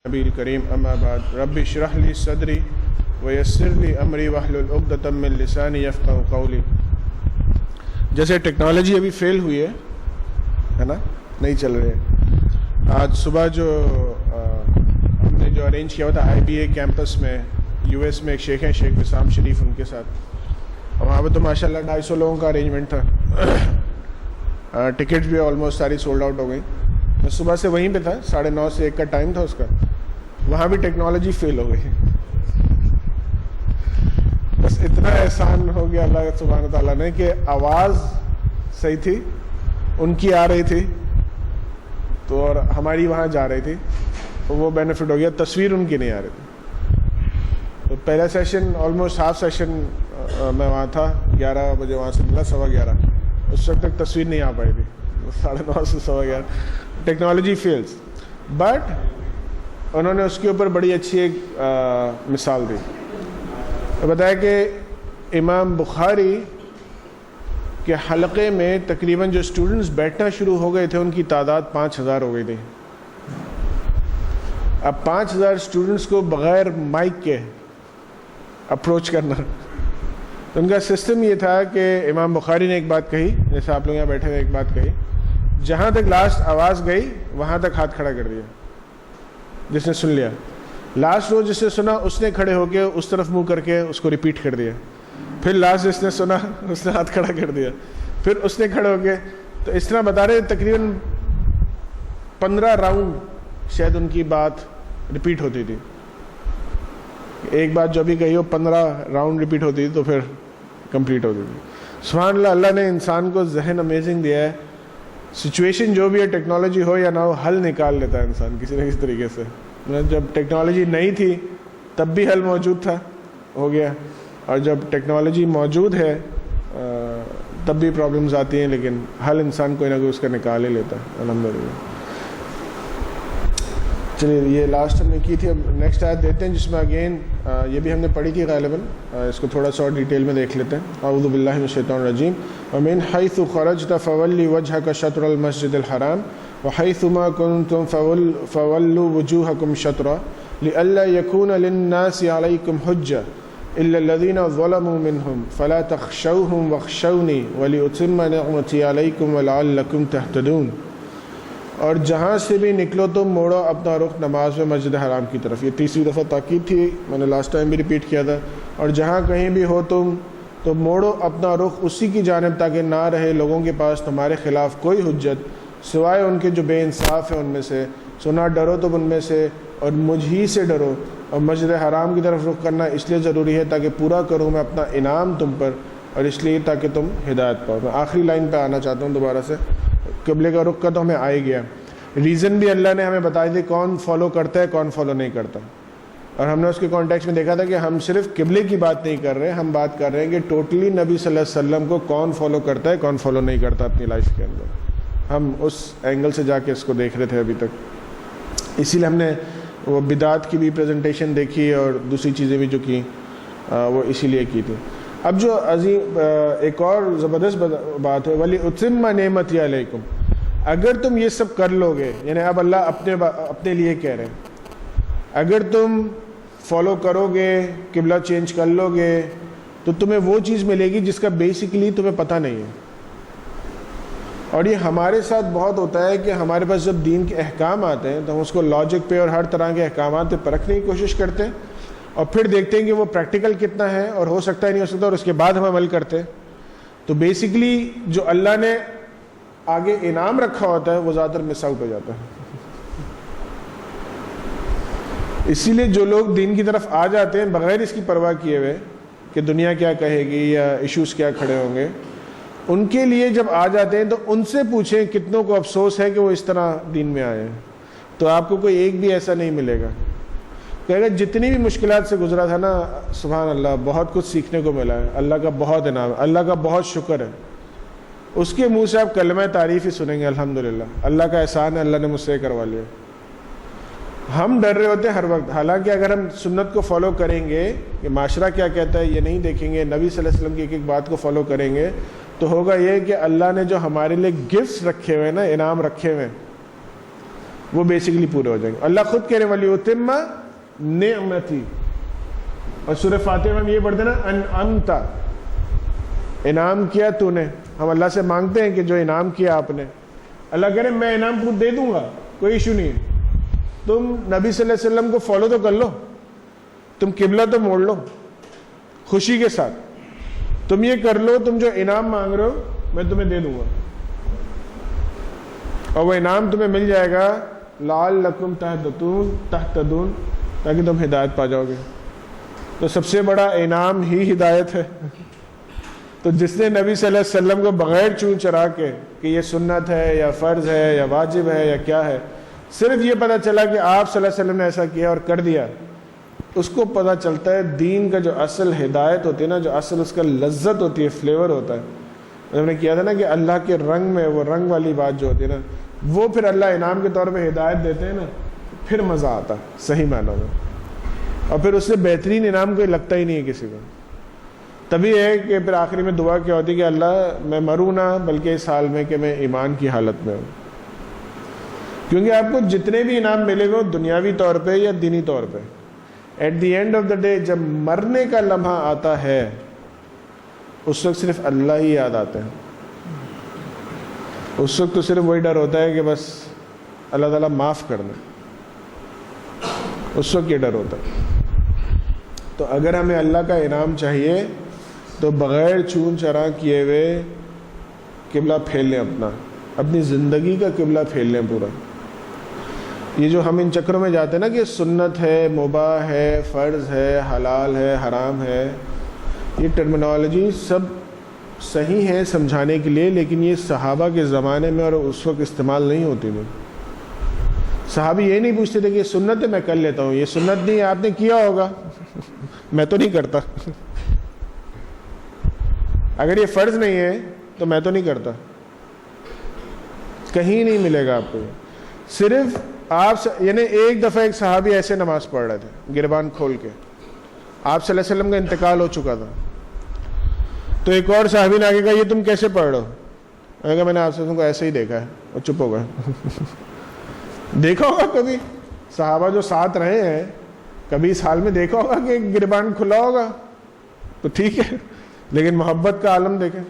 نبی کریم اما بعد رب اشرح لی صدری ویسر لی امری واحلل عقدۃ من لسانی یفقہوا قولی. جیسے ٹیکنالوجی ابھی فیل ہوئی ہے نا, نہیں چل رہے. آج صبح جو ہم نے جو ارینج کیا ہوا تھا آئی بی اے کیمپس میں یو ایس میں, ایک شیخ ہیں شیخ وسام شریف, ان کے ساتھ, اور وہاں پہ تو ماشاء اللہ 250 لوگوں کا ارینجمنٹ تھا. ٹکٹس بھی آلموسٹ ساری سولڈ آؤٹ ہو گئی. میں صبح سے وہیں پہ تھا, 9:30 سے 1 کا ٹائم تھا اس کا. وہاں بھی ٹیکنالوجی فیل ہو گئی. بس اتنا احسان ہو گیا اللہ سبحانہ تعالیٰ نے کہ آواز صحیح تھی, ان کی آ رہی تھی تو, اور ہماری وہاں جا رہی تھی, تو وہ بینیفٹ ہو گیا. تصویر ان کی نہیں آ رہی تھی. تو پہلا سیشن آلموسٹ ہاف سیشن میں وہاں تھا, 11 بجے وہاں سے ملا, 11:15. اس وقت تک تصویر نہیں آ پائی تھی, 9:30 سے 11:15. ٹیکنالوجی فیلز, بٹ انہوں نے اس کے اوپر بڑی اچھی ایک مثال دی. بتایا کہ امام بخاری کے حلقے میں تقریباً جو اسٹوڈنٹس بیٹھنا شروع ہو گئے تھے ان کی تعداد 5000 ہو گئی تھی. اب 5000 اسٹوڈنٹس کو بغیر مائک کے اپروچ کرنا. تو ان کا سسٹم یہ تھا کہ امام بخاری نے ایک بات کہی, جیسے آپ لوگ یہاں بیٹھے ہوئے ایک بات کہی, جہاں تک لاسٹ آواز گئی وہاں تک ہاتھ کھڑا کر دیا جس نے سن لیا. لاسٹ روز جس نے سنا اس نے کھڑے ہو کے اس طرف منہ کر کے اس کو ریپیٹ کر دیا. پھر لاسٹ جس نے سنا اس نے ہاتھ کھڑا کر دیا, پھر اس نے کھڑے ہو کے. تو اس طرح بتا رہے تقریباً 15 راؤنڈ شاید ان کی بات ریپیٹ ہوتی تھی. ایک بات جو بھی کہی ہو 15 راؤنڈ ریپیٹ ہوتی تھی تو پھر کمپلیٹ ہوتی تھی. سبحان اللہ, اللہ نے انسان کو ذہن امیزنگ دیا ہے. سچویشن جو بھی ہے, ٹیکنالوجی ہو یا نہ ہو, حل نکال لیتا ہے انسان کسی نہ کسی طریقے سے. جب ٹیکنالوجی نہیں تھی تب بھی حل موجود تھا, ہو گیا, اور جب ٹیکنالوجی موجود ہے تب بھی پرابلمز آتی ہیں, لیکن حل انسان کوئی نہ کوئی اس کا نکال ہی لیتا ہے الحمدللہ. چلیے یہ لاسٹ ہم نے کی تھی. اب نیکسٹ آیت دیتے ہیں جس میں اگین یہ بھی ہم نے پڑھی تھی غالباً, اس کو تھوڑا سا اور ڈیٹیل میں دیکھ لیتے ہیں. اعوذ باللہ من الشیطان الرجیم. ومن حیث خرجت فولی وجہک شطر المسجد الحرام وحیث ما کنتم فولوا وجوہکم شطرہ لئلا یکون للناس علیکم حجہ الا الذین ظلموا منہم فلا تخشوہم واخشونی ولأتم نعمتی علیکم ولعلکم تہتدون. اور جہاں سے بھی نکلو تم موڑو اپنا رخ نماز میں مسجد حرام کی طرف. یہ تیسری دفعہ تاکید تھی, میں نے لاسٹ ٹائم بھی ریپیٹ کیا تھا. اور جہاں کہیں بھی ہو تم تو موڑو اپنا رخ اسی کی جانب تاکہ نہ رہے لوگوں کے پاس تمہارے خلاف کوئی حجت سوائے ان کے جو بے انصاف ہیں ان میں سے. سو نہ ڈرو تم ان میں سے اور مجھ ہی سے ڈرو. اور مسجد حرام کی طرف رخ کرنا اس لیے ضروری ہے تاکہ پورا کروں میں اپنا انعام تم پر, اور اس لیے تاکہ تم ہدایت پاؤ. میں آخری لائن پہ آنا چاہتا ہوں دوبارہ سے. قبلے کا رخ کا تو ہمیں آ ہی گیا. ریزن بھی اللہ نے ہمیں بتائی تھی کون فالو کرتا ہے کون فالو نہیں کرتا. اور ہم نے اس کے کانٹیکس میں دیکھا تھا کہ ہم صرف قبلے کی بات نہیں کر رہے, ہم بات کر رہے ہیں کہ ٹوٹلی نبی صلی اللہ علیہ وسلم کو کون فالو کرتا ہے کون فالو نہیں کرتا اپنی لائف کے اندر. ہم اس اینگل سے جا کے اس کو دیکھ رہے تھے ابھی تک. اسی لیے ہم نے وہ بدعات کی بھی پریزنٹیشن دیکھی اور دوسری چیزیں بھی جو کی وہ اسی لیے کی تھی. اب جو عظیم ایک اور زبردست بات ہے, وَلِأُتِمَّ نِعْمَتِي عَلَيْكُمْ. اگر تم یہ سب کر لو گے, یعنی اب اللہ اپنے لیے کہہ رہے ہیں, اگر تم فالو کرو گے, قبلہ چینج کر لو گے, تو تمہیں وہ چیز ملے گی جس کا بیسیکلی تمہیں پتہ نہیں ہے. اور یہ ہمارے ساتھ بہت ہوتا ہے کہ ہمارے پاس جب دین کے احکام آتے ہیں تو ہم اس کو لاجک پہ اور ہر طرح کے احکامات پہ پرکھنے کی کوشش کرتے ہیں, اور پھر دیکھتے ہیں کہ وہ پریکٹیکل کتنا ہے اور ہو سکتا ہے نہیں ہو سکتا, اور اس کے بعد ہم عمل کرتے ہیں. تو بیسیکلی جو اللہ نے آگے انعام رکھا ہوتا ہے وہ زیادہ تر مس آؤٹ ہو جاتا ہے. اسی لیے جو لوگ دین کی طرف آ جاتے ہیں بغیر اس کی پرواہ کیے ہوئے کہ دنیا کیا کہے گی یا ایشوز کیا کھڑے ہوں گے, ان کے لیے جب آ جاتے ہیں تو ان سے پوچھیں کتنوں کو افسوس ہے کہ وہ اس طرح دین میں آئے ہیں. تو آپ کو کوئی ایک بھی ایسا نہیں ملے گا کہے گا جتنی بھی مشکلات سے گزرا تھا نا, سبحان اللہ بہت کچھ سیکھنے کو ملا ہے, اللہ کا بہت انعام ہے, اللہ کا بہت شکر ہے. اس کے منہ سے آپ کلمہ تعریف ہی سنیں گے, الحمدللہ اللہ کا احسان ہے, اللہ نے مجھ سے کروا لیا. ہم ڈر رہے ہوتے ہیں ہر وقت, حالانکہ اگر ہم سنت کو فالو کریں گے کہ معاشرہ کیا کہتا ہے یہ نہیں دیکھیں گے, نبی صلی اللہ علیہ وسلم کی ایک ایک بات کو فالو کریں گے, تو ہوگا یہ کہ اللہ نے جو ہمارے لیے گفٹس رکھے ہوئے نا, انعام رکھے ہوئے, وہ بیسیکلی پورے ہو جائیں گے. اللہ خود کہہ رہے وَلِيُتِمَّ نِعْمَتِي, اور سورہ فاتحہ میں یہ پڑھتے ہیں نا انعمت, انعام کیا تو نے. ہم اللہ سے مانگتے ہیں کہ جو انعام کیا آپ نے, اللہ کہہ رہے میں انعام خود دے دوں گا, کوئی ایشو نہیں ہے. تم نبی صلی اللہ علیہ وسلم کو فالو تو کر لو, تم قبلہ تو موڑ لو خوشی کے ساتھ, تم یہ کر لو, تم جو انعام مانگ رہے ہو میں تمہیں دے دوں گا, اور وہ انعام تمہیں مل جائے گا لعلکم تہتدون, تاکہ تم ہدایت پا جاؤ گے. تو سب سے بڑا انعام ہی ہدایت ہے. تو جس نے نبی صلی اللہ علیہ وسلم کو بغیر چون چرا کے کہ یہ سنت ہے یا فرض ہے یا واجب ہے یا کیا ہے, صرف یہ پتہ چلا کہ آپ صلی اللہ علیہ وسلم نے ایسا کیا اور کر دیا, اس کو پتہ چلتا ہے دین کا جو اصل ہدایت ہوتی ہے نا, جو اصل اس کا لذت ہوتی ہے, فلیور ہوتا ہے. ہم نے کیا تھا نا کہ اللہ کے رنگ میں وہ رنگ والی بات جو ہوتی ہے نا, وہ پھر اللہ انعام کے طور پہ ہدایت دیتے ہیں نا, پھر مزہ آتا صحیح معنوں میں, اور پھر اس سے بہترین انعام کوئی لگتا ہی نہیں ہے کسی کو. تبھی ہے کہ پھر آخری میں دعا کیا ہوتی ہے کہ اللہ میں مروں نہ بلکہ اس حال میں کہ میں ایمان کی حالت میں ہوں. کیونکہ آپ کو جتنے بھی انعام ملے گا دنیاوی طور پہ یا دینی طور پہ, at the end of the day جب مرنے کا لمحہ آتا ہے اس وقت صرف اللہ ہی یاد آتے ہیں. اس وقت تو صرف وہی ڈر ہوتا ہے کہ بس اللہ تعالیٰ معاف کر دیں, اس وقت یہ ڈر ہوتا ہے. تو اگر ہمیں اللہ کا انعام چاہیے تو بغیر چون چرا کیے ہوئے قبلہ پھیر لیں, اپنی زندگی کا قبلہ پھیر لیں پورا. یہ جو ہم ان چکروں میں جاتے ہیں نا کہ سنت ہے, مباح ہے, فرض ہے, حلال ہے, حرام ہے, یہ ٹرمینالوجی سب صحیح ہے سمجھانے کے لیے, لیکن یہ صحابہ کے زمانے میں اور اس وقت استعمال نہیں ہوتی تھی. صحابی یہ نہیں پوچھتے تھے کہ یہ سنت ہے میں کر لیتا ہوں, یہ سنت نہیں ہے آپ نے کیا ہوگا میں تو نہیں کرتا. اگر یہ فرض نہیں ہے تو میں تو نہیں کرتا. کہیں نہیں ملے گا آپ کو. صرف آپ یعنی ایک دفعہ ایک صحابی ایسے نماز پڑھ رہے تھے گربان کھول کے, آپ صلی اللہ علیہ وسلم کا انتقال ہو چکا تھا. تو ایک اور صحابی نے آگے کہا یہ تم کیسے پڑھ رہے ہو؟ میں نے کہا میں نے آپ صلی اللہ علیہ وسلم کو ایسے ہی دیکھا ہے, اور چپ ہو گئے. دیکھا ہوگا کبھی صحابہ جو ساتھ رہے ہیں, کبھی اس حال میں دیکھا ہوگا کہ گربان کھلا ہوگا تو ٹھیک ہے, لیکن محبت کا عالم دیکھیں.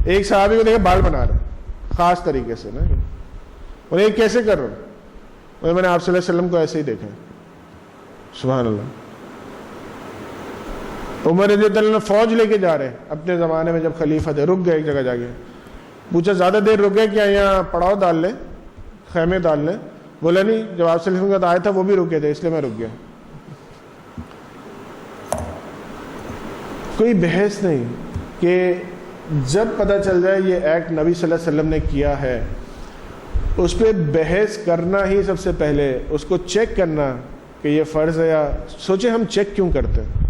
ایک صحابی کو دیکھیں بال بنا رہے خاص طریقے سے نا, اور یہ کیسے کر رہے ہیں؟ میں نے آپ صلی اللہ علیہ وسلم کو ایسے ہی دیکھا. سبحان اللہ. عمر رضی اللہ عنہ فوج لے کے جا رہے ہیں اپنے زمانے میں جب خلیفہ تھے, رک گئے ایک جگہ جا کے, پوچھا زیادہ دیر رک گئے کیا یہاں پڑاؤ ڈال لیں, خیمے ڈال لیں؟ بولا نہیں, جب آپ صلی اللہ علیہ وسلم کا آیا تھا وہ بھی رکے تھے اس لیے میں رک گیا. کوئی بحث نہیں کہ جب پتہ چل جائے یہ ایکٹ نبی صلی اللہ علیہ وسلم نے کیا ہے اس پہ بحث کرنا ہی سب سے پہلے, اس کو چیک کرنا کہ یہ فرض ہے یا. سوچیں ہم چیک کیوں کرتے ہیں؟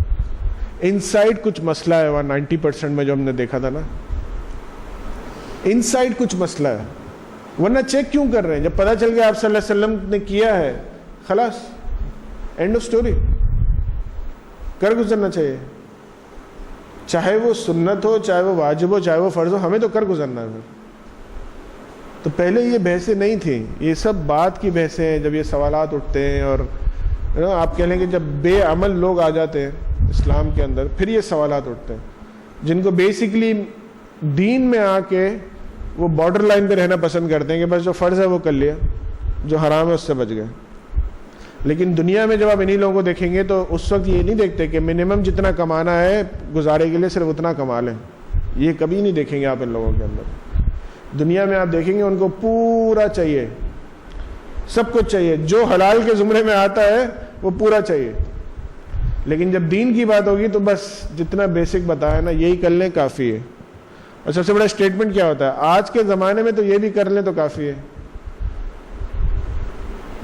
انسائڈ کچھ مسئلہ ہے وہاں 90% میں جو ہم نے دیکھا تھا نا, انسائڈ کچھ مسئلہ ہے, ورنہ چیک کیوں کر رہے ہیں؟ جب پتہ چل گیا آپ صلی اللہ علیہ وسلم نے کیا ہے خلاص اینڈ آف سٹوری, کر گزرنا چاہیے. چاہے وہ سنت ہو, چاہے وہ واجب ہو, چاہے وہ فرض ہو, ہمیں تو کر گزرنا ہے. تو پہلے یہ بحثیں نہیں تھیں, یہ سب بات کی بحثیں ہیں جب یہ سوالات اٹھتے ہیں. اور آپ کہہ لیں کہ جب بے عمل لوگ آ جاتے ہیں اسلام کے اندر پھر یہ سوالات اٹھتے ہیں جن کو بیسیکلی دین میں آ کے وہ بارڈر لائن پہ رہنا پسند کرتے ہیں کہ بس جو فرض ہے وہ کر لیا, جو حرام ہے اس سے بچ گئے. لیکن دنیا میں جب آپ انہی لوگوں کو دیکھیں گے تو اس وقت یہ نہیں دیکھتے کہ منیمم جتنا کمانا ہے گزارے کے لیے صرف اتنا کما لیں, یہ کبھی نہیں دیکھیں گے آپ ان لوگوں کے اندر. دنیا میں آپ دیکھیں گے ان کو پورا چاہیے, سب کچھ چاہیے, جو حلال کے زمرے میں آتا ہے وہ پورا چاہیے. لیکن جب دین کی بات ہوگی تو بس جتنا بیسک بتایا نا یہی کر لیں کافی ہے. اور سب سے بڑا اسٹیٹمنٹ کیا ہوتا ہے آج کے زمانے میں؟ تو یہ بھی کر لیں تو کافی ہے.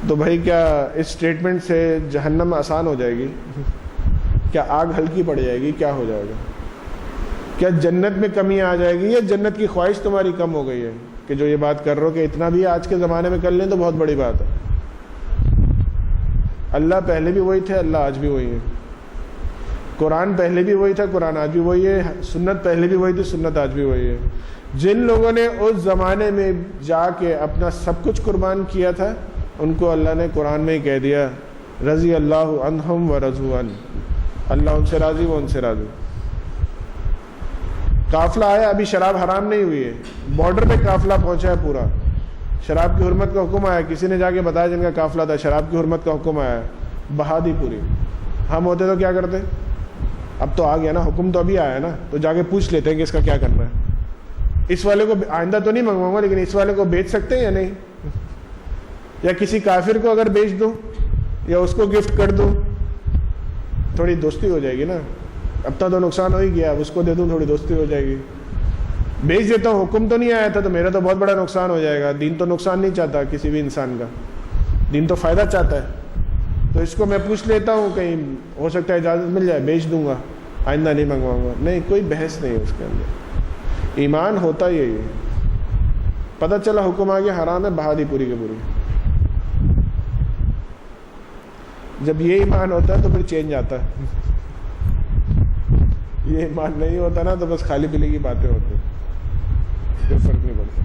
تو بھائی کیا اس اسٹیٹمنٹ سے جہنم آسان ہو جائے گی؟ کیا آگ ہلکی پڑ جائے گی؟ کیا ہو جائے گا؟ کیا جنت میں کمی آ جائے گی یا جنت کی خواہش تمہاری کم ہو گئی ہے کہ جو یہ بات کر رہے ہو کہ اتنا بھی آج کے زمانے میں کر لیں تو بہت بڑی بات ہے؟ اللہ پہلے بھی وہی تھے, اللہ آج بھی وہی ہے. قرآن پہلے بھی وہی تھا, قرآن آج بھی وہی ہے. سنت پہلے بھی وہی تھی, سنت آج بھی وہی ہے. جن لوگوں نے اس زمانے میں جا کے اپنا سب کچھ قربان کیا تھا ان کو اللہ نے قرآن میں ہی کہہ دیا رضی اللہ عنہم و رضوا عنہ، اللہ ان سے راضی وہ ان سے راضی۔ قافلہ آیا، ابھی شراب حرام نہیں ہوئی ہے، بارڈر پہ قافلہ پہنچا ہے پورا، شراب کی حرمت کا حکم آیا، کسی نے جا کے بتایا جن کا قافلہ تھا شراب کی حرمت کا حکم آیا، بہا دی پوری۔ ہم ہوتے تو کیا کرتے؟ اب تو آ گیا نا حکم، تو ابھی آیا نا، تو جا کے پوچھ لیتے ہیں کہ اس کا کیا کرنا ہے۔ اس والے کو آئندہ تو نہیں منگواؤں گا، لیکن اس والے کو بیچ سکتے ہیں یا نہیں؟ یا کسی کافر کو اگر بیچ دوں یا اس کو گفٹ کر دوں، تھوڑی دوستی ہو جائے گی نا، اب تو نقصان ہو ہی گیا، اب اس کو دے دوں تھوڑی دوستی ہو جائے گی۔ بیچ دیتا ہوں، حکم تو نہیں آیا تھا تو میرا تو بہت بڑا نقصان ہو جائے گا۔ دین تو نقصان نہیں چاہتا کسی بھی انسان کا، دین تو فائدہ چاہتا ہے، تو اس کو میں پوچھ لیتا ہوں، کہیں ہو سکتا ہے اجازت مل جائے، بیچ دوں گا، آئندہ نہیں منگواؤں گا۔ نہیں، کوئی بحث نہیں ہے اس کے اندر، ایمان ہوتا یہی ہے۔ پتہ چلا حکم آ گیا حرام ہے، بہا دی پوری کی پوری۔ جب یہ ایمان ہوتا ہے تو پھر چینج آتا ہے، یہ ایمان نہیں ہوتا نا تو بس خالی پینے کی باتیں ہوتی ہیں، کوئی فرق نہیں پڑتا۔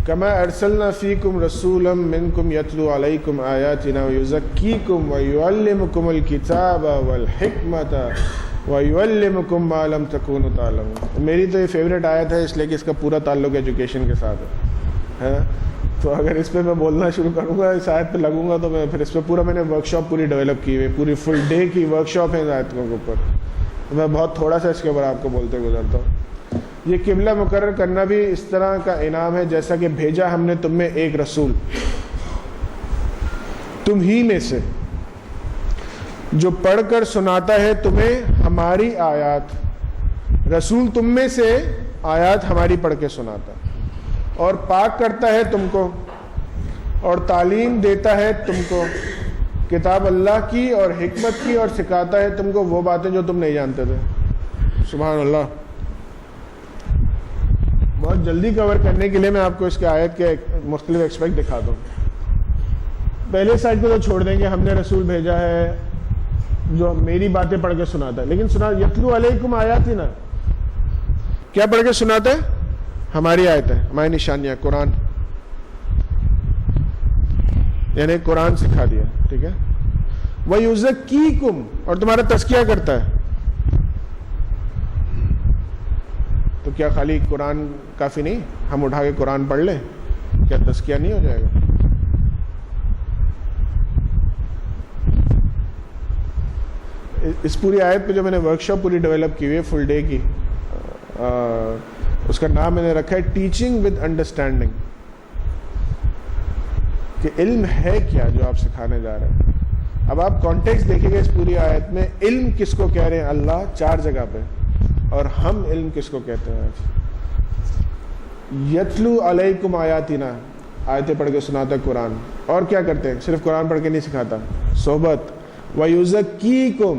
کما ارسلنا فیکم رسولا منکم یتلو علیکم آیاتنا ویزکیکم ویعلمکم الکتاب والحکمت ویعلمکم ما لم تکونوا تعلمون۔ میری تو یہ فیوریٹ آیت ہے، اس لیے کہ اس کا پورا تعلق ایجوکیشن کے ساتھ ہے، تو اگر اس پہ میں بولنا شروع کروں گا، اس آیت پہ لگوں گا، تو میں پھر اس پہ پورا میں نے ورک شاپ پوری ڈیولپ کی ہوئی، پوری فل ڈے کی ورک شاپ ہے اس آیت کے اوپر، تو میں بہت تھوڑا سا اس کے اوپر آپ کو بولتے گزرتا ہوں۔ یہ قبلہ مقرر کرنا بھی اس طرح کا انعام ہے جیسا کہ بھیجا ہم نے تم میں ایک رسول تم ہی میں سے، جو پڑھ کر سناتا ہے تمہیں ہماری آیات، رسول تم میں سے آیات ہماری پڑھ کے سناتا ہے، اور پاک کرتا ہے تم کو، اور تعلیم دیتا ہے تم کو کتاب اللہ کی اور حکمت کی، اور سکھاتا ہے تم کو وہ باتیں جو تم نہیں جانتے تھے۔ سبحان اللہ۔ بہت جلدی کور کرنے کے لیے میں آپ کو اس کے آیت کے مختلف ایکسپیکٹ دکھاتا ہوں۔ پہلے سائڈ کو تو چھوڑ دیں گے، ہم نے رسول بھیجا ہے جو میری باتیں پڑھ کے سناتا ہے، لیکن سنا یتلو علیکم آیاتنا، کیا پڑھ کے سناتا ہے؟ ہماری آیتیں، ہماری نشانیاں، قرآن، یعنی قرآن سکھا دیا، ٹھیک ہے۔ وَيُزَكِّيكُمْ، اور تمہارا تزکیہ کرتا ہے۔ تو کیا خالی قرآن کافی نہیں؟ ہم اٹھا کے قرآن پڑھ لیں، کیا تزکیہ نہیں ہو جائے گا؟ اس پوری آیت پہ جو میں نے ورک شاپ پوری ڈیولپ کی ہوئی ہے فل ڈے کی، اس کا نام میں نے رکھا ہے ٹیچنگ ود انڈرسٹینڈنگ، کہ علم ہے کیا جو آپ سکھانے جا رہے ہیں۔ اب آپ کانٹیکسٹ دیکھیں گے اس پوری آیت میں، علم کس کو کہہ رہے ہیں؟ اللہ 4 جگہ پہ، اور ہم علم کس کو کہتے ہیں آج؟ یتلو علیکم آیاتنا، آیتیں پڑھ کے سناتا ہے قرآن، اور کیا کرتے ہیں؟ صرف قرآن پڑھ کے نہیں سکھاتا، صحبت۔ وَيُزَكِّيكُمْ،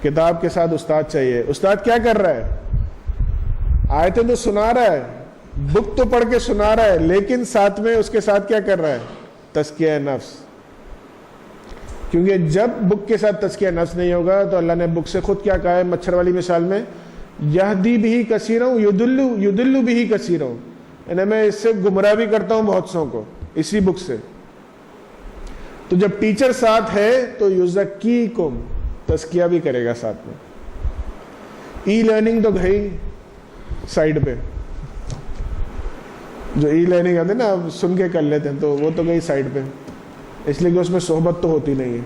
کتاب کے ساتھ استاد چاہیے۔ استاد کیا کر رہا ہے؟ آیتیں تو سنا رہا ہے، بک تو پڑھ کے سنا رہا ہے، لیکن ساتھ میں اس کے ساتھ کیا کر رہا ہے؟ تزکیہ نفس۔ کیونکہ جب بک کے ساتھ تزکیہ نفس نہیں ہوگا تو اللہ نے بک سے خود کیا کہا ہے مچھر والی مثال میں، یہدی بہ کثیرا یضل بہ کثیرا، یعنی میں اس سے گمراہ بھی کرتا ہوں بہت سوں کو، اسی بک سے۔ تو جب ٹیچر ساتھ ہے تو یزکیکم، تزکیہ بھی کرے گا ساتھ میں۔ ای لرننگ تو گئی سائڈ پہ، جو ای لرننگ آتے ہیں نا اب سن کے کر لیتے ہیں، تو وہ تو گئی سائڈ پہ، اس لیے کہ اس میں صحبت تو ہوتی نہیں ہے،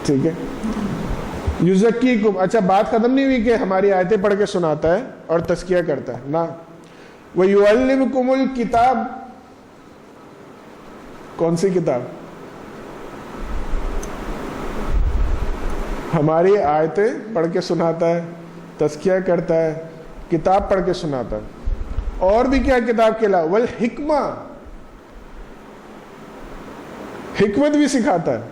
ٹھیک ہے۔ یزکیکم، اچھا بات ختم نہیں ہوئی کہ ہماری آیتیں پڑھ کے سناتا ہے اور تزکیہ کرتا ہے نا۔ وَيُعَلِّمُكُمُ الْكِتَابَ، کون سی کتاب؟ ہماری آیتیں پڑھ کے سناتا ہے، تزکیہ کرتا ہے، کتاب پڑھ کے سناتا ہے، اور بھی کیا کتاب کے علاوہ؟ والحکمہ، حکمت بھی سکھاتا ہے،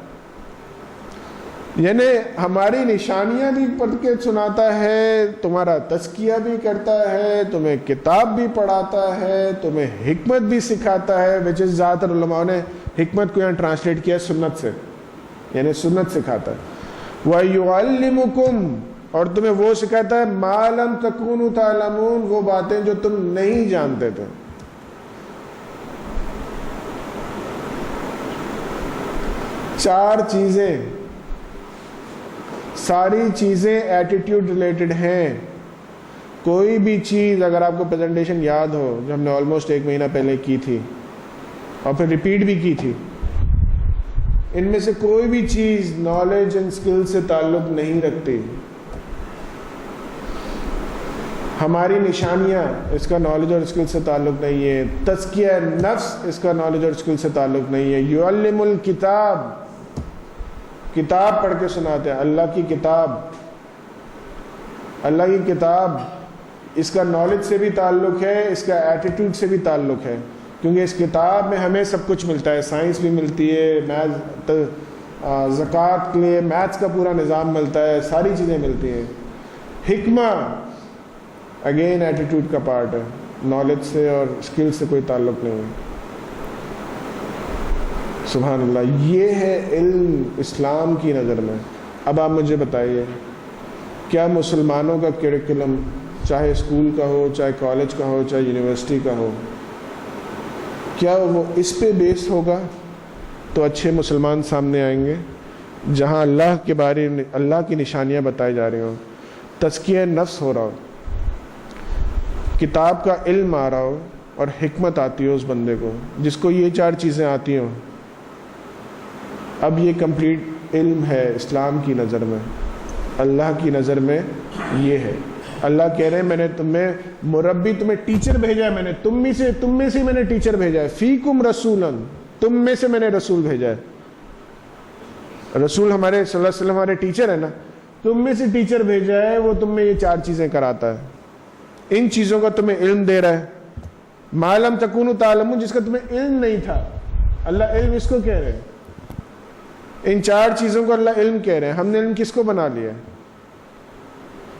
یعنی ہماری نشانیاں بھی پڑھ کے سناتا ہے، تمہارا تزکیہ بھی کرتا ہے، تمہیں کتاب بھی پڑھاتا ہے، تمہیں حکمت بھی سکھاتا ہے، which is زیادہ تر علماء نے حکمت کو یہاں ٹرانسلیٹ کیا ہے سنت سے، یعنی سنت سکھاتا ہے۔ وَيُعَلِّمُكُمْ، اور تمہیں وہ سکھاتا ہے ما لم تکونوا تعلمون، وہ باتیں جو تم نہیں جانتے تھے. چار چیزیں، ساری چیزیں ایٹیٹیوڈ ریلیٹڈ ہیں. کوئی بھی چیز اگر آپ کو پریزنٹیشن یاد ہو جو ہم نے آلموسٹ 1 مہینہ پہلے کی تھی اور پھر ریپیٹ بھی کی تھی، ان میں سے کوئی بھی چیز نالج اینڈ اسکل سے تعلق نہیں رکھتی. ہماری نشانیاں، اس کا نالج اور اسکل سے تعلق نہیں ہے. تزکیہ نفس، اس کا نالج اور اسکل سے تعلق نہیں ہے. یعلم الکتاب، کتاب پڑھ کے سناتے ہیں، اللہ کی کتاب، اللہ کی کتاب، اس کا نالج سے بھی تعلق ہے، اس کا ایٹیٹیوڈ سے بھی تعلق ہے، کیونکہ اس کتاب میں ہمیں سب کچھ ملتا ہے. سائنس بھی ملتی ہے، زکوٰۃ کے لیے میتھس کا پورا نظام ملتا ہے، ساری چیزیں ملتی ہیں. حکمہ اگین ایٹیٹیوڈ کا پارٹ ہے، نالج سے اور اسکل سے کوئی تعلق نہیں ہے. سبحان اللہ، یہ ہے علم اسلام کی نظر میں. اب آپ مجھے بتائیے، کیا مسلمانوں کا کریکولم، چاہے اسکول کا ہو، چاہے کالج کا ہو، چاہے یونیورسٹی کا ہو، کیا وہ اس پہ بیس ہوگا تو اچھے مسلمان سامنے آئیں گے؟ جہاں اللہ کے بارے میں اللہ کی نشانیاں بتائی جا رہی ہوں، تزکیہ نفس ہو رہا ہو، کتاب کا علم آ رہا ہو اور حکمت آتی ہو اس بندے کو، جس کو یہ چار چیزیں آتی ہوں. اب یہ کمپلیٹ علم ہے اسلام کی نظر میں. اللہ کی نظر میں یہ ہے. اللہ کہہ رہے ہیں میں نے تمہیں مربی، تمہیں ٹیچر بھیجا ہے، میں نے تم میں سے میں نے ٹیچر بھیجا ہے. فیکم رسولا، تم میں سے میں نے رسول بھیجا ہے. رسول ہمارے صلی اللہ علیہ وسلم ہمارے ٹیچر ہے نا، تم میں سے ٹیچر بھیجا ہے، وہ تم میں یہ چار چیزیں کراتا ہے. ان چیزوں کا تمہیں علم دے رہا ہے. ما لم تکونوا تعلمون، جس کا تمہیں علم نہیں تھا، اللہ علم اس کو کہہ رہے ہیں. ان چار چیزوں کو اللہ علم کہہ رہے ہیں. ہم نے علم کس کو بنا لیا؟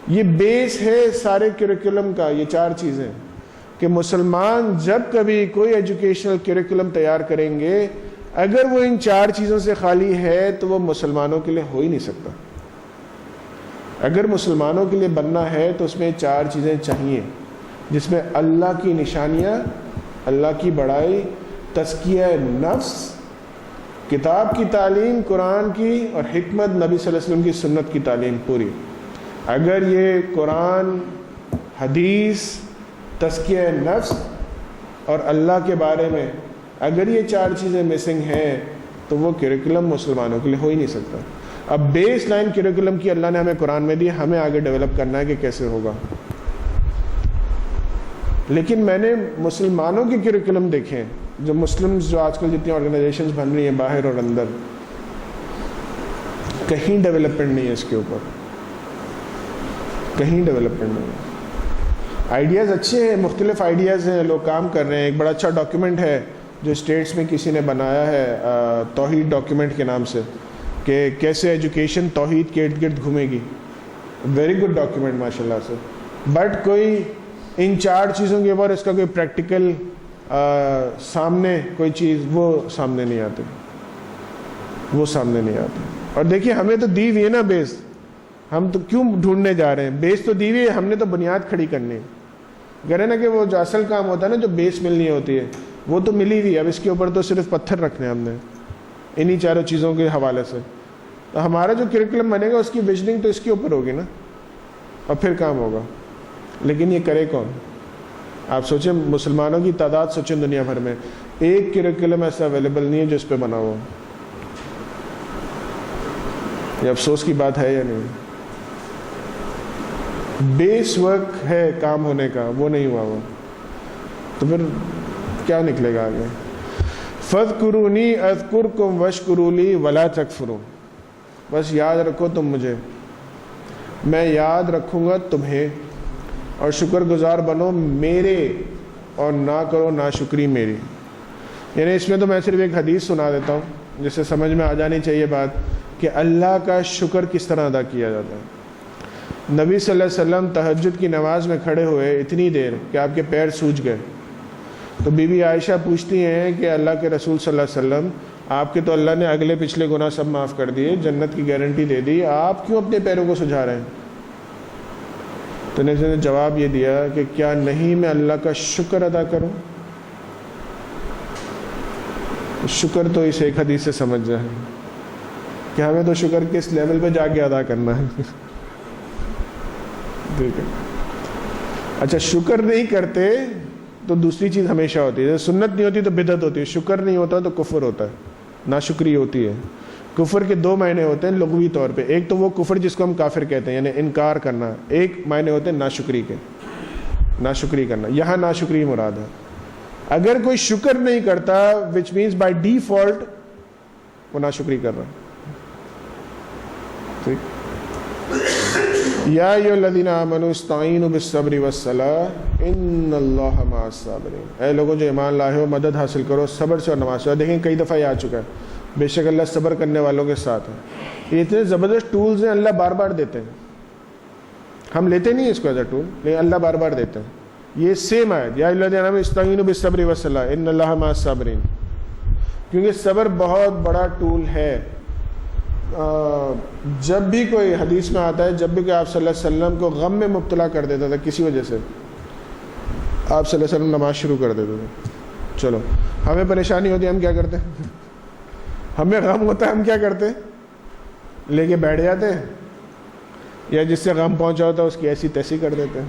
یہ بیس ہے سارے کریکولم کا، یہ چار چیزیں، کہ مسلمان جب کبھی کوئی ایجوکیشنل کریکولم تیار کریں گے، اگر وہ ان چار چیزوں سے خالی ہے تو وہ مسلمانوں کے لیے ہو ہی نہیں سکتا. اگر مسلمانوں کے لیے بننا ہے تو اس میں چار چیزیں چاہیے، جس میں اللہ کی نشانیاں، اللہ کی بڑائی، تزکیہ نفس، کتاب کی تعلیم قرآن کی، اور حکمت نبی صلی اللہ علیہ وسلم کی سنت کی تعلیم پوری. اگر یہ قرآن، حدیث، تزکیہ نفس اور اللہ کے بارے میں اگر یہ چار چیزیں مسنگ ہیں تو وہ کریکولم مسلمانوں کے لیے ہو ہی نہیں سکتا. اب بیس لائن کریکولم کی اللہ نے ہمیں قرآن میں دی، ہمیں آگے ڈیولپ کرنا ہے کہ کیسے ہوگا. لیکن میں نے مسلمانوں کی کریکولم دیکھیں، جو مسلمز، جو آج کل جتنی آرگنائزیشنز بن رہی ہیں باہر اور اندر، کہیں ڈیولپمنٹ نہیں ہے اس کے اوپر، کہیں ڈیولپمنٹ نہیں ہے. آئیڈیاز اچھے ہیں، مختلف آئیڈیاز ہیں، لوگ کام کر رہے ہیں. ایک بڑا اچھا ڈاکیومنٹ ہے جو اسٹیٹس میں کسی نے بنایا ہے توحید ڈاکیومنٹ کے نام سے، کہ کیسے ایجوکیشن توحید کے ارد گرد گھومے گی. ویری گڈ ڈاکیومنٹ ماشاء اللہ سے. بٹ کوئی ان چار چیزوں کے اوپر اس کا کوئی پریکٹیکل سامنے کوئی چیز وہ سامنے نہیں آتی، وہ سامنے نہیں آتی. اور دیکھیے ہمیں تو دی ہوئی ہے نا بیس، ہم تو کیوں ڈھونڈنے جا رہے ہیں؟ بیس تو دی ہوئی ہے، ہم نے تو بنیاد کھڑی کرنی ہے. کہہ رہے نا کہ وہ جو اصل کام ہوتا ہے نا، جو بیس ملنی ہوتی ہے، وہ تو ملی ہوئی. اب اس کے اوپر تو صرف پتھر رکھنے ہم نے انہی چاروں چیزوں کے حوالے سے. تو ہمارا جو کریکولم بنے گا اس کی ویژننگ تو اس کے اوپر ہوگی نا، اور پھر کام ہوگا. لیکن یہ کرے کون؟ آپ سوچیں، مسلمانوں کی تعداد سوچیں دنیا بھر میں، ایک کریکولم ایسا اویلیبل نہیں ہے جو اس پہ بنا ہوا. یہ افسوس کی بات ہے یا نہیں؟ بیس ورک ہے کام ہونے کا، وہ نہیں ہوا وہ، تو پھر کیا نکلے گا آگے؟ فَاذْكُرُونِي أَذْكُرْكُمْ وَاشْكُرُوا لِي وَلَا تَكْفُرُوا. بس یاد رکھو تم مجھے، میں یاد رکھوں گا تمہیں، اور شکر گزار بنو میرے، اور نہ کرو ناشکری میری. یعنی اس میں تو میں صرف ایک حدیث سنا دیتا ہوں جس سے سمجھ میں آ جانی چاہیے بات، کہ اللہ کا شکر کس طرح ادا کیا جاتا ہے. نبی صلی اللہ علیہ وسلم تہجد کی نماز میں کھڑے ہوئے اتنی دیر کہ آپ کے پیر سوج گئے. تو بی بی عائشہ پوچھتی ہیں کہ اللہ کے رسول صلی اللہ علیہ وسلم، آپ کے تو اللہ نے اگلے پچھلے گناہ سب معاف کر دیے، جنت کی گارنٹی دے دی، آپ کیوں اپنے پیروں کو سجھا رہے ہیں؟ تو نے جواب یہ دیا کہ کیا نہیں میں اللہ کا شکر ادا کروں؟ شکر تو اس ایک حدیث سے سمجھ جائے کہ ہمیں تو شکر کس لیول پہ جا کے ادا کرنا ہے. ٹھیک ہے. اچھا شکر نہیں کرتے تو دوسری چیز ہمیشہ ہوتی ہے. سنت نہیں ہوتی تو بدعت ہوتی ہے. شکر نہیں ہوتا تو کفر ہوتا ہے, ناشکری ہوتی ہے. کفر کے دو معنی ہوتے ہیں لغوی طور پہ. ایک تو وہ کفر جس کو ہم کافر کہتے ہیں یعنی انکار کرنا. ایک معنی ہوتے ہیں ناشکری کے, ناشکری کرنا. یہاں ناشکری مراد ہے. اگر کوئی شکر نہیں کرتا وچ مینس بائی ڈیفالٹ وہ ناشکری کر رہا ہے. ٹھیک. یا ایھا الذین آمنوا استعینوا بالصبر والصلاۃ ان اللہ مع الصابرین. اے لوگوں جو ایمان لائے ہو مدد حاصل کرو صبر سے اور نماز سے. دیکھیں کئی دفعہ یہ آ چکا ہے, بے شک اللہ صبر کرنے والوں کے ساتھ ہے. یہ اتنے زبردست ٹولز ہیں, اللہ بار بار دیتے ہیں. ہم لیتے نہیں اس کو ایز اے ٹول, لیکن اللہ بار بار دیتے ہیں. یہ سیم ہے یا ایھا الذین آمنوا استعینوا بالصبر والصلاۃ ان اللہ مع الصابرین, کیونکہ صبر بہت بڑا ٹول ہے. جب بھی کوئی حدیث میں آتا ہے, جب بھی کوئی آپ صلی اللہ علیہ وسلم کو غم میں مبتلا کر دیتا تھا کسی وجہ سے, آپ صلی اللہ علیہ وسلم نماز شروع کر دیتے تھے. چلو ہمیں پریشانی ہوتی ہے, ہم کیا کرتے ہیں؟ ہمیں غم ہوتا ہے, ہم کیا کرتے ہیں؟ لے کے بیٹھ جاتے ہیں, یا جس سے غم پہنچا ہوتا ہے اس کی ایسی تیسی کر دیتے ہیں,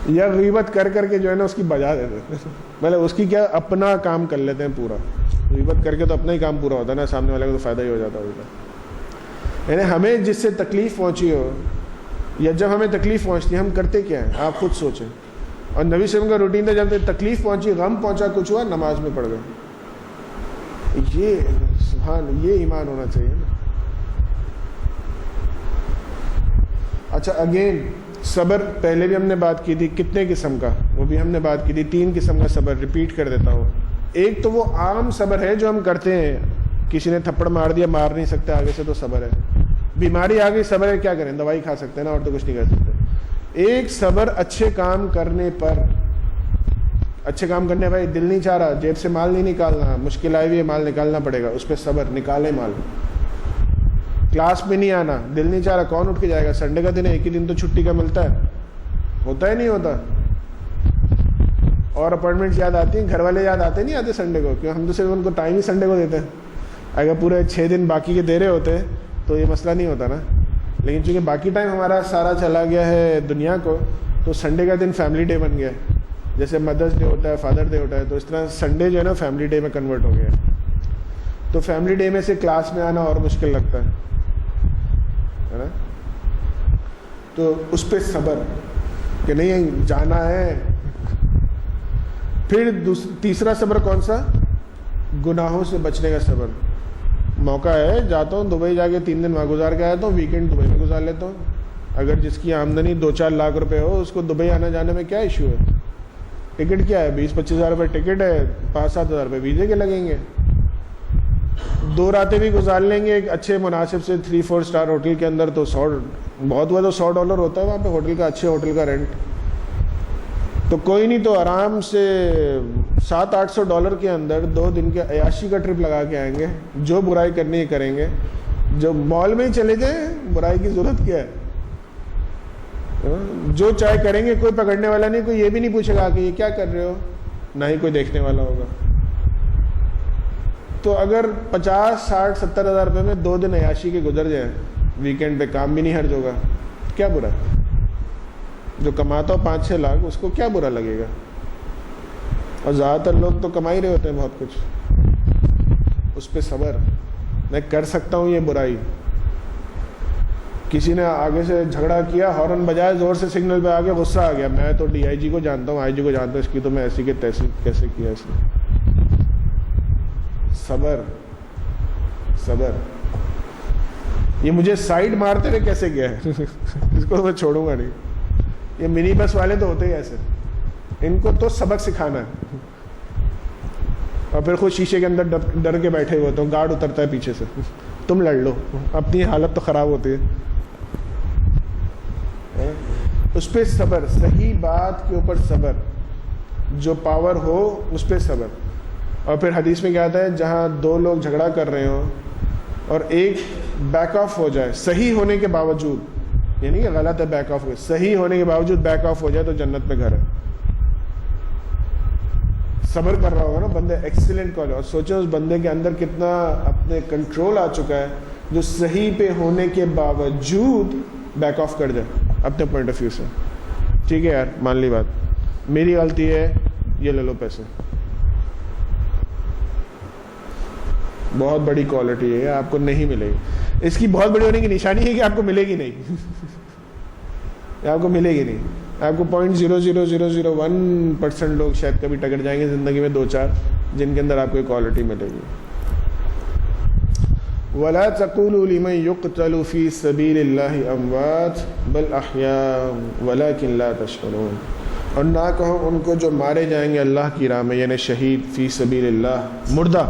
یا غیبت کر کر کے جو ہے نا اس کی بجا دیتے ہیں. مطلب اس کی کیا اپنا کام کر لیتے ہیں پورا. غیبت کر کے تو اپنا ہی کام پورا ہوتا ہے نا, سامنے والے کو تو فائدہ ہی ہو جاتا ہوتا. یعنی ہمیں جس سے تکلیف پہنچی ہو یا جب ہمیں تکلیف پہنچتی ہے ہم کرتے کیا ہیں آپ خود سوچیں. اور نبی صلی اللہ علیہ وسلم کا روٹین تھا, جب تکلیف پہنچی, غم پہنچا, کچھ ہوا, نماز میں پڑھ گئے. یہ سبحان, یہ ایمان ہونا چاہیے نا. اچھا اگین صبر پہلے بھی ہم نے بات کی تھی, کتنے قسم کا, وہ بھی ہم نے بات کی تھی. 3 قسم کا صبر, ریپیٹ کر دیتا ہوں. ایک تو وہ عام صبر ہے جو ہم کرتے ہیں, کسی نے تھپڑ مار دیا, مار نہیں سکتے آگے سے تو صبر ہے. بیماری آ گئی, صبر ہے, کیا کریں, دوائی کھا سکتے ہیں نا, اور تو کچھ نہیں کر سکتے. ایک صبر اچھے کام کرنے پر, اچھے کام کرنے بھائی دل نہیں چاہ رہا, جیب سے مال نہیں نکالنا, مشکل آئی ہوئی ہے, مال نکالنا پڑے گا, اس پہ صبر, نکالے مال. کلاس میں نہیں آنا, دل نہیں چاہ رہا, کون اٹھ کے جائے گا, سنڈے کا دن ہے, ایک ہی دن تو چھٹی کا ملتا ہے, ہوتا ہے نہیں ہوتا. اور اپائنٹمنٹ یاد آتی ہیں, گھر والے یاد آتے نہیں آتے سنڈے کو, کیوں ہم تو صرف ان کو ٹائم ہی سنڈے کو دیتے ہیں. اگر پورے 6 دن باقی کے دے رہے ہوتے تو یہ مسئلہ نہیں ہوتا نا. لیکن چونکہ باقی ٹائم ہمارا سارا چلا گیا ہے دنیا کو, تو سنڈے کا دن فیملی ڈے بن گیا ہے. جیسے مدرس ڈے ہوتا ہے, فادر ڈے ہوتا ہے, تو اس طرح سنڈے جو ہے نا فیملی ڈے میں کنورٹ ہو گیا ہے. تو فیملی ڈے میں سے کلاس میں آنا اور مشکل لگتا ہے نا. تو اس پہ صبر کہ نہیں جانا ہے. پھر تیسرا صبر کون سا؟ گناہوں سے بچنے کا صبر. موقع ہے, جاتا ہوں دبئی, جا کے 3 دن وہاں گزار کے آتا ہوں, ویکینڈ دبئی میں گزار لیتا ہوں. اگر جس کی آمدنی 2-4 لاکھ روپے ہو, اس کو دبئی آنے جانے میں کیا ایشو ہے؟ ٹکٹ کیا ہے, 20-25 ہزار روپے ٹکٹ ہے, 5-7 ہزار روپے ویزے کے لگیں گے. 2 راتیں بھی گزار لیں گے ایک اچھے مناسب سے 3-4 اسٹار ہوٹل کے اندر, تو بہت ہوا تو $100 ہوتا ہے وہاں پہ ہوٹل کا, اچھے ہوٹل کا رینٹ. تو کوئی نہیں تو آرام سے $700-800 کے اندر 2 دن کے عیاشی کا ٹرپ لگا کے آئیں گے. جو برائی کرنی ہے کریں گے, جو مال میں ہی چلے جائیں, برائی کی ضرورت کیا ہے. جو چاہے کریں گے, کوئی پکڑنے والا نہیں, کوئی یہ بھی نہیں پوچھے گا کہ یہ کیا کر رہے ہو, نہ ہی کوئی دیکھنے والا ہوگا. تو اگر 50-60-70 ہزار روپے میں 2 دن عیاشی کے گزر جائیں, ویکینڈ پہ کام بھی نہیں حرج ہوگا, کیا برا. جو کماتا ہو 5-6 لاکھ, اس کو کیا برا لگے گا. اور زیادہ تر لوگ تو کما ہی رہے ہوتے ہیں بہت کچھ. اس پہ صبر, میں کر سکتا ہوں یہ برائی. کسی نے آگے سے جھگڑا کیا, ہارن بجائے زور سے, سگنل پہ آگے, غصہ آ گیا, میں تو DIG کو جانتا ہوں, IG کو جانتا ہوں, اس کی تو میں ایسی کہ تیسی کیسے کیا اس نے. صبر صبر. یہ مجھے سائڈ مارتے ہوئے کیسے گیا ہے اس کو میں چھوڑوں گا نہیں. یہ منی بس والے تو ہوتے ہی ایسے, ان کو تو سبق سکھانا ہے. اور پھر خود شیشے کے اندر ڈر کے بیٹھے ہوئے ہوتے ہیں, گارڈ اترتا ہے پیچھے سے, تم لڑ لو, اپنی حالت تو خراب ہوتی ہے. اس پہ صبر, صحیح بات کے اوپر صبر, جو پاور ہو اس پہ صبر. اور پھر حدیث میں کیا آتا ہے, جہاں 2 لوگ جھگڑا کر رہے ہوں اور ایک بیک آف ہو جائے صحیح ہونے کے باوجود, یہ نہیں کہ غلط ہے بیک آف، صحیح ہونے کے باوجود بیک آف ہو جائے تو جنت میں گھر ہے. صبر کر رہا ہوگا نا بندے، ایکسیلنٹ کال. اور سوچو اس بندے کے اندر کتنا اپنے کنٹرول آ چکا ہے جو صحیح پہ ہونے کے باوجود بیک آف کر جائے اپنے پوائنٹ آف ویو سے. ٹھیک ہے یار، مان لی بات، میری غلطی ہے، یہ لے لو پیسے. بہت بڑی کوالٹی ہے، آپ کو نہیں ملے گی. اس کی بہت بڑی ہونے کی نشانی ہے کہ آپ کو ملے گی نہیں. آپ کو ملے گی نہیں. آپ کو 0.00001% لوگ شاید کبھی ٹکر جائیں گے زندگی میں، 2-4 جن کے اندر آپ کو یہ کوالٹی ملے گی. وَلَا تَقُولُوا لِمَن يُقْتَلُ فِي سَبِيلِ اللَّهِ أَمْوَاتٌ بَلْ أَحْيَاءٌ وَلَكِنْ لَا تَشْعُرُونَ. اور نہ کہو ان کو جو مارے جائیں گے اللہ کی راہ میں، یعنی شہید، فی سبیل اللہ، مردہ،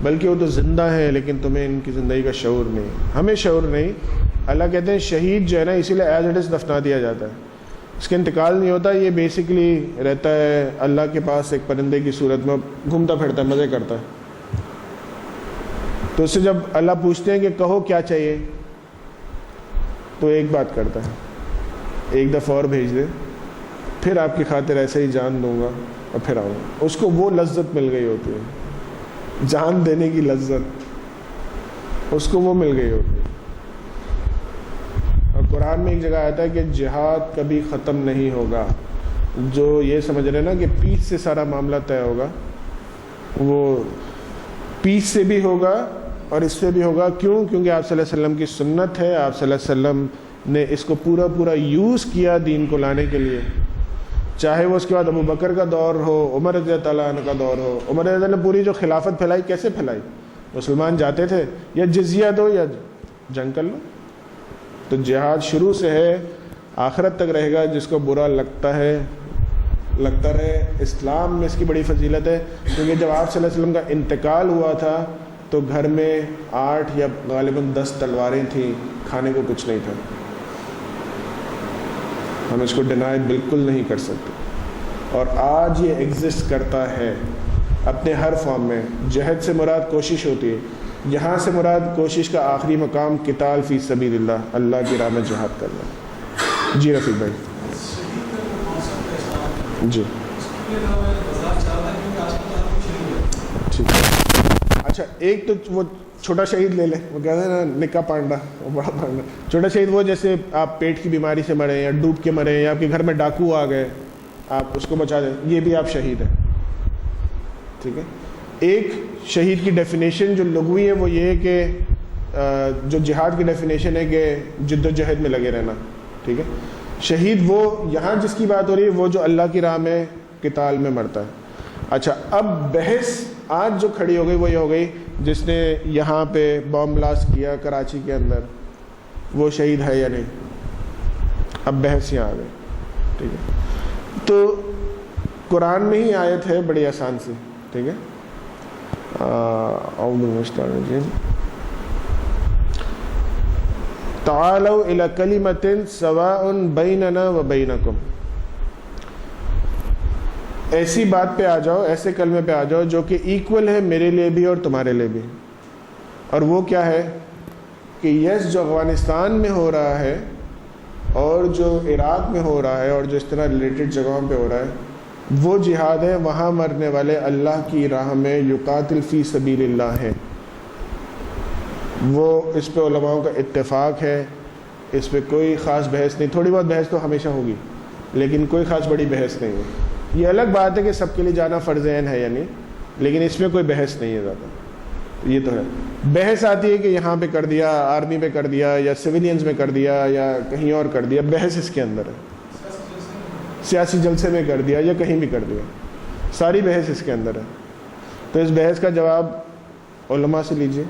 بلکہ وہ تو زندہ ہیں لیکن تمہیں ان کی زندگی کا شعور نہیں. ہمیں شعور نہیں. اللہ کہتے ہیں شہید جو ہے نا اسی لیے ایز اٹ از دفنا دیا جاتا ہے، اس کا انتقال نہیں ہوتا. یہ بیسکلی رہتا ہے اللہ کے پاس ایک پرندے کی صورت میں، گھومتا پھرتا ہے، مزے کرتا ہے. تو اس سے جب اللہ پوچھتے ہیں کہ کہو کیا چاہیے، تو ایک بات کرتا ہے، ایک دفعہ اور بھیج دے، پھر آپ کی خاطر ایسے ہی جان دوں گا اور پھر آؤں گا. اس کو وہ لذت مل گئی ہوتی ہے، جان دینے کی لذت اس کو وہ مل گئی ہوتی ہے. اور قرآن میں ایک جگہ آتا ہے کہ جہاد کبھی ختم نہیں ہوگا. جو یہ سمجھ رہے نا کہ پیس سے سارا معاملہ طے ہوگا، وہ پیس سے بھی ہوگا اور اس سے بھی ہوگا. کیوں؟ کیونکہ آپ صلی اللہ علیہ وسلم کی سنت ہے. آپ صلی اللہ علیہ وسلم نے اس کو پورا یوز کیا دین کو لانے کے لیے. چاہے وہ اس کے بعد ابو بکر کا دور ہو، عمر رضی اللہ عنہ کا دور ہو. عمر رضی اللہ نے پوری جو خلافت پھیلائی، کیسے پھیلائی؟ مسلمان جاتے تھے، یا جزیہ دو یا جنگ کر لو. تو جہاد شروع سے ہے، آخرت تک رہے گا. جس کو برا لگتا رہے. اسلام میں اس کی بڑی فضیلت ہے، کیونکہ جب آپ صلی اللہ علیہ وسلم کا انتقال ہوا تھا تو گھر میں 8 یا غالباً 10 تلواریں تھیں، کھانے کو کچھ نہیں تھا. ہم اس کو ڈینائی بالکل نہیں کر سکتے. اور آج یہ ایگزسٹ کرتا ہے اپنے ہر فارم میں. جہد سے مراد کوشش ہوتی ہے. یہاں سے مراد کوشش کا آخری مقام قتال فی سبیل اللہ، اللہ کی راہ میں جہاد کرنا. جی رفیق بھائی. جی ٹھیک ہے. اچھا، ایک تو وہ چھوٹا شہید لے لیں، وہ کہتے ہیں نا نکا پانڈا، وہ بڑا پانڈا. چھوٹا شہید وہ جیسے آپ پیٹ کی بیماری سے مرے، یا ڈوب کے مرے، یا آپ کے گھر میں ڈاکو آ گئے، آپ اس کو بچا دیں، یہ بھی آپ شہید ہیں. ٹھیک ہے. ایک شہید کی ڈیفینیشن جو لغوی ہے وہ یہ ہے کہ جو جہاد کی ڈیفینیشن ہے کہ جد و جہد میں لگے رہنا. ٹھیک ہے. شہید وہ یہاں جس کی بات ہو رہی ہے وہ جو اللہ کی راہ میں قتال میں مرتا ہے. اچھا، اب بحث آج جو کھڑی ہو گئی وہ یہ ہو گئی جس نے یہاں پہ بام بلاسٹ کیا کراچی کے اندر، وہ شہید ہے یا نہیں. اب بحث یہاں آ گئی. ٹھیک ہے. تو قرآن میں ہی آیت ہے بڑی آسان سی. ٹھیک ہے. اعوذ باللہ من الشیطان الرجیم. تعالوا الی کلمۃ سواء بیننا و بینکم. ایسی بات پہ آ جاؤ، ایسے کلمے پہ آ جاؤ جو کہ ایکول ہے میرے لیے بھی اور تمہارے لیے بھی. اور وہ کیا ہے کہ یس، جو افغانستان میں ہو رہا ہے اور جو عراق میں ہو رہا ہے اور جو اس طرح ریلیٹڈ جگہوں پہ ہو رہا ہے، وہ جہاد ہے. وہاں مرنے والے اللہ کی راہ میں یقاتل فی سبیل اللہ ہے. وہ اس پہ علماء کا اتفاق ہے. اس پہ کوئی خاص بحث نہیں. تھوڑی بہت بحث تو ہمیشہ ہوگی لیکن کوئی خاص بڑی بحث نہیں ہے. یہ الگ بات ہے کہ سب کے لیے جانا فرض عین ہے یا نہیں، لیکن اس میں کوئی بحث نہیں ہے زیادہ. یہ تو ہے. بحث آتی ہے کہ یہاں پہ کر دیا، آرمی پہ کر دیا، یا سویلینز میں کر دیا، یا کہیں اور کر دیا. بحث اس کے اندر ہے. سیاسی جلسے میں کر دیا یا کہیں بھی کر دیا، ساری بحث اس کے اندر ہے. تو اس بحث کا جواب علماء سے لیجئے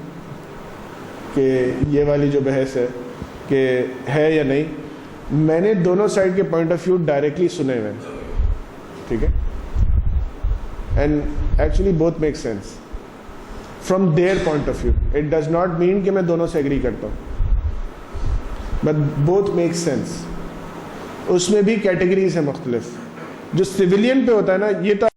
کہ یہ والی جو بحث ہے کہ ہے یا نہیں. میں نے دونوں سائڈ کے پوائنٹ آف ویو ڈائریکٹلی سنے ہوئے ہیں. ٹھیک ہے. And actually both make sense from their point of view. It does not mean کہ میں دونوں سے ایگری کرتا ہوں، بٹ بوتھ میک سینس. اس میں بھی کیٹیگریز ہیں مختلف. جو سویلین پہ ہوتا ہے نا، یہ تو